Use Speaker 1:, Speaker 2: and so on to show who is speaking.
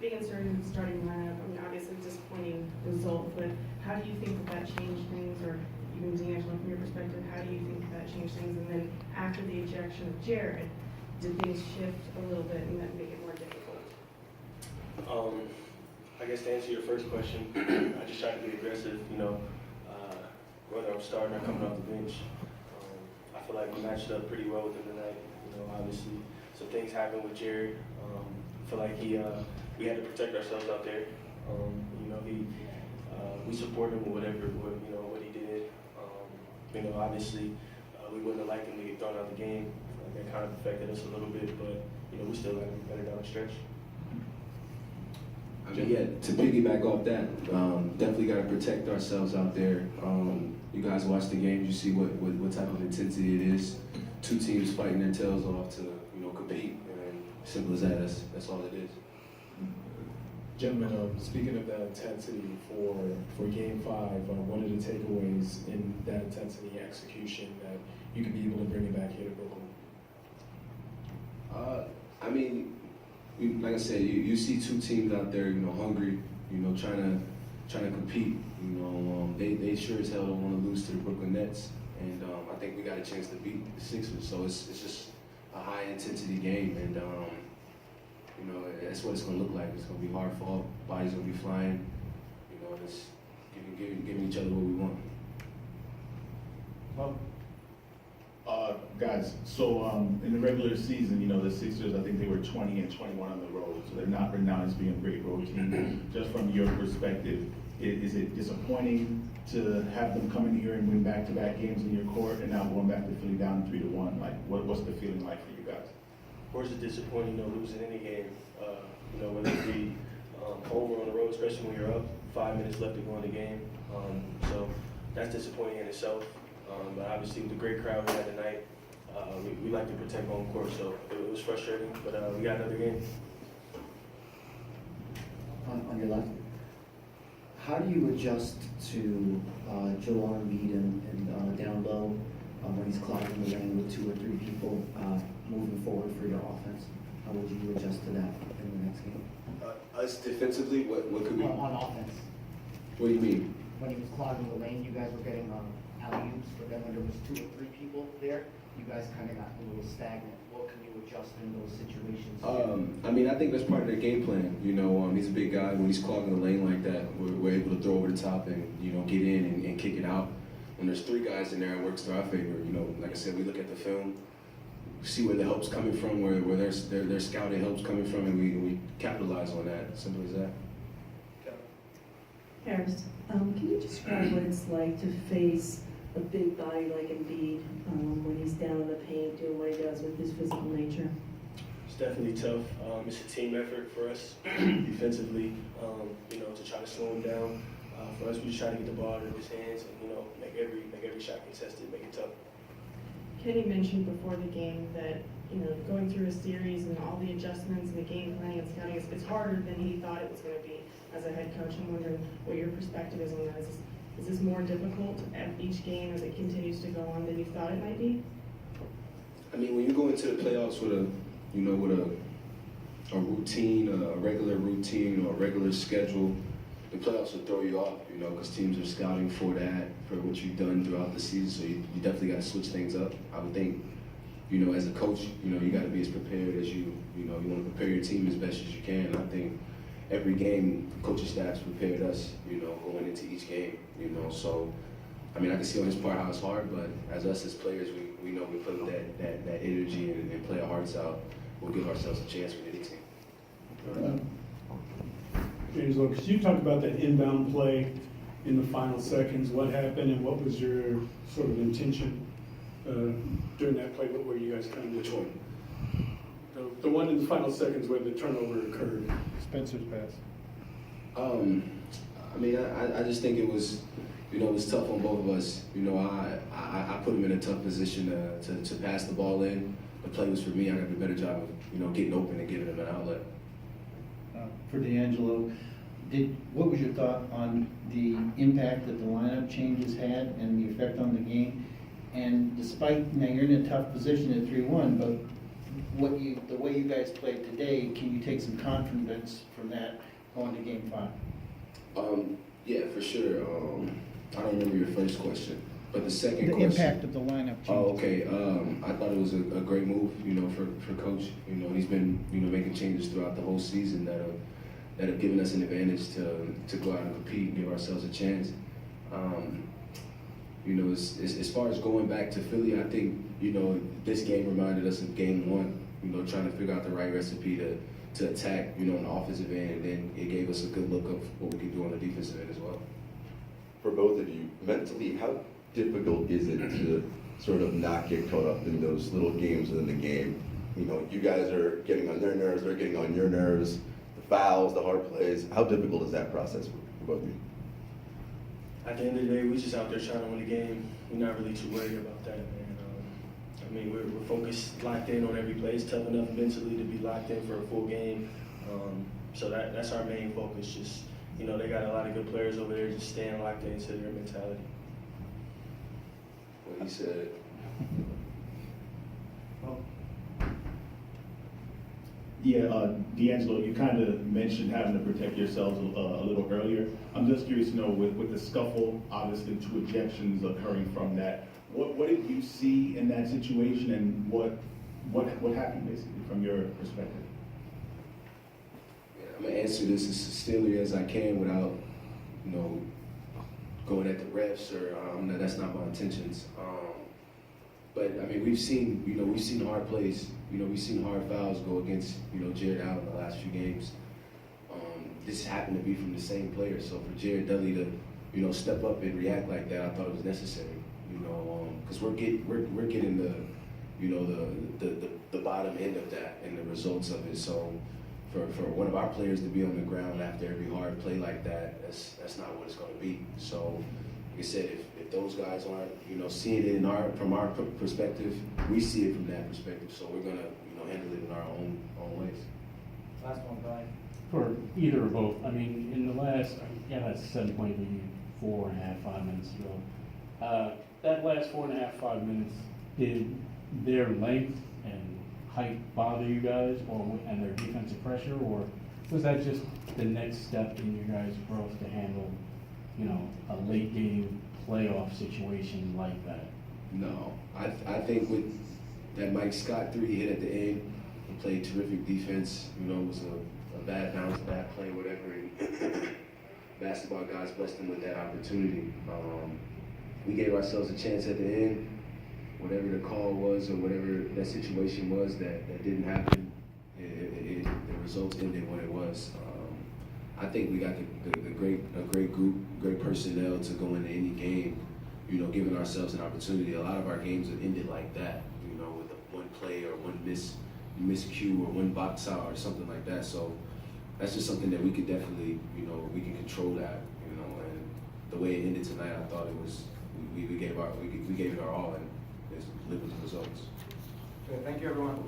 Speaker 1: being inserted in the starting lineup, I mean, obviously disappointing result, but how do you think that changed things, or even D'Angelo, from your perspective, how do you think that changed things? And then after the ejection of Jared, did things shift a little bit and that make it more difficult?
Speaker 2: I guess to answer your first question, I just try to be aggressive, whether I'm starting or coming off the bench. I feel like we matched up pretty well with him tonight. Obviously some things happened with Jared. I feel like we had to protect ourselves out there. We support him with what he did. Obviously we wouldn't have liked him to get thrown out of the game. That kind of affected us a little bit, but we still got to be better down the stretch.
Speaker 3: I mean, yeah, to piggyback off that, definitely got to protect ourselves out there. You guys watch the games, you see what type of intensity it is. Two teams fighting their tails off to compete, and simple as that. That's all it is.
Speaker 4: Gentlemen, speaking of that intensity for Game 5, what are the takeaways in that intensity execution that you could be able to bring it back here to Brooklyn?
Speaker 3: I mean, like I said, you see two teams out there, hungry, trying to compete. They sure as hell don't want to lose to the Brooklyn Nets, and I think we got a chance to beat the Sixers. So it's just a high intensity game, and that's what it's going to look like. It's going to be hard fought, bodies going to be flying, and it's giving each other what we want.
Speaker 5: Guys, so in the regular season, the Sixers, I think they were 20-21 on the road, so they're not renowned as being a great road team. Just from your perspective, is it disappointing to have them come in here and win back-to-back games in your court, and now going back to Philly down 3-1? Like, what's the feeling like for you guys?
Speaker 2: Of course, it's disappointing, losing any game. Whether it be home or on the road, especially when you're up, 5 minutes left to go in the game. So that's disappointing in itself. But obviously, with the great crowd we had tonight, we like to protect home court, so it was frustrating, but we got another game.
Speaker 6: On your left, how do you adjust to Joel Embiid and down low when he's clogging the lane with 2 or 3 people moving forward for your offense? How would you adjust to that in the next game?
Speaker 3: Us defensively, what could we?
Speaker 7: On offense.
Speaker 3: What do you mean?
Speaker 7: When he was clogging the lane, you guys were getting alley-oops, but then when there was 2 or 3 people there, you guys kind of got a little stagnant. What can you adjust in those situations?
Speaker 3: I mean, I think that's part of their game plan. He's a big guy. When he's clogging the lane like that, we're able to throw over the top and get in and kick it out. When there's 3 guys in there, it works to our favor. Like I said, we look at the film, see where the help's coming from, where their scouting help's coming from, and we capitalize on that. Simple as that.
Speaker 8: Harris, can you describe what it's like to face a big body like Embiid when he's down in the paint doing what he does with his physical nature?
Speaker 2: It's definitely tough. It's a team effort for us defensively, to try to slow him down. For us, we just try to get the ball out of his hands and, make every shot contested, make it tough.
Speaker 1: Kenny mentioned before the game that, going through a series and all the adjustments and the game planning and scouting, it's harder than he thought it was going to be as a head coach. I'm wondering what your perspective is on that. Is this more difficult at each game as it continues to go on than you thought it might be?
Speaker 3: I mean, when you go into the playoffs with a routine, a regular routine or a regular schedule, the playoffs will throw you off, because teams are scouting for that, for what you've done throughout the season. So you definitely got to switch things up. I would think, as a coach, you got to be as prepared as you want to prepare your team as best as you can. And I think every game, coaching staff's prepared us, going into each game, So, I mean, I can see on his part how it's hard, but as us as players, we know we put that energy and play our hearts out. We'll give ourselves a chance with any team.
Speaker 9: Angelo, could you talk about that inbound play in the final seconds? What happened and what was your sort of intention during that play? What were you guys trying to do?
Speaker 3: Which one?
Speaker 9: The one in the final seconds where the turnover occurred.
Speaker 4: Spencer's pass.
Speaker 3: I mean, I just think it was, it was tough on both of us. I put him in a tough position to pass the ball in. The play was for me. I got to do a better job of, getting open and giving him an outlet.
Speaker 10: For D'Angelo, what was your thought on the impact that the lineup changes had and the effect on the game? And despite, now you're in a tough position at 3-1, but the way you guys played today, can you take some confidence from that going to game 5?
Speaker 3: Yeah, for sure. I don't remember your first question, but the second
Speaker 10: The
Speaker 3: question.
Speaker 10: impact of the lineup changes.
Speaker 3: Oh, okay. I thought it was a great move, for Coach. He's been, making changes throughout the whole season that have given us an advantage to go out and compete and give ourselves a chance. As far as going back to Philly, I think, this game reminded us of game 1, trying to figure out the right recipe to attack, on the offensive end, and then it gave us a good look of what we could do on the defensive end as well.
Speaker 11: For both of you, mentally, how difficult is it to sort of not get caught up in those little games within the game? You guys are getting on their nerves, they're getting on your nerves, the fouls, the hard plays. How difficult is that process for both of you?
Speaker 2: At the end of the day, we're just out there trying to win the game. We're not really too worried about that, man. We're focused, locked in on every play. It's tough enough mentally to be locked in for a full game. So that's our main focus. Just, they got a lot of good players over there just staying locked into their mentality.
Speaker 3: What he said.
Speaker 5: Yeah, D'Angelo, you kind of mentioned having to protect yourselves a little earlier. I'm just curious to know, with the scuffle, obviously 2 ejections occurring from that, what did you see in that situation, and what happened basically from your perspective?
Speaker 3: Yeah, I'm gonna answer this as sincerely as I can without, going at the refs or that's not my intentions. But we've seen hard plays. We've seen hard fouls go against Jarrett Allen the last few games. This happened to be from the same player, so for Jared Dudley to step up and react like that, I thought it was necessary. Because we're getting the bottom end of that and the results of it. So for one of our players to be on the ground after every hard play like that, that's not what it's going to be. So like I said, if those guys aren't seeing it from our perspective, we see it from that perspective. So we're gonna handle it in our own ways.
Speaker 7: Last one, Brian.
Speaker 12: For either or both, in the last, that 7-point lead, 4.5, 5 minutes ago. That last 4.5, 5 minutes, did their length and height bother you guys, and their defensive pressure, or was that just the next step in your guys' growth to handle, a late game playoff situation like that?
Speaker 3: No, I think with that Mike Scott 3 he hit at the end, he played terrific defense. It was a bad bounce, bad play, whatever. And basketball guys blessed him with that opportunity. We gave ourselves a chance at the end. Whatever the call was or whatever that situation was that didn't happen, the results ended what it was. I think we got a great group, great personnel to go into any game, giving ourselves an opportunity. A lot of our games have ended like that, with one play or one miscue or one box out or something like that. So that's just something that we could definitely, we can control that, and the way it ended tonight, I thought it was, we gave it our all and lived with the results.
Speaker 7: Okay, thank you, everyone.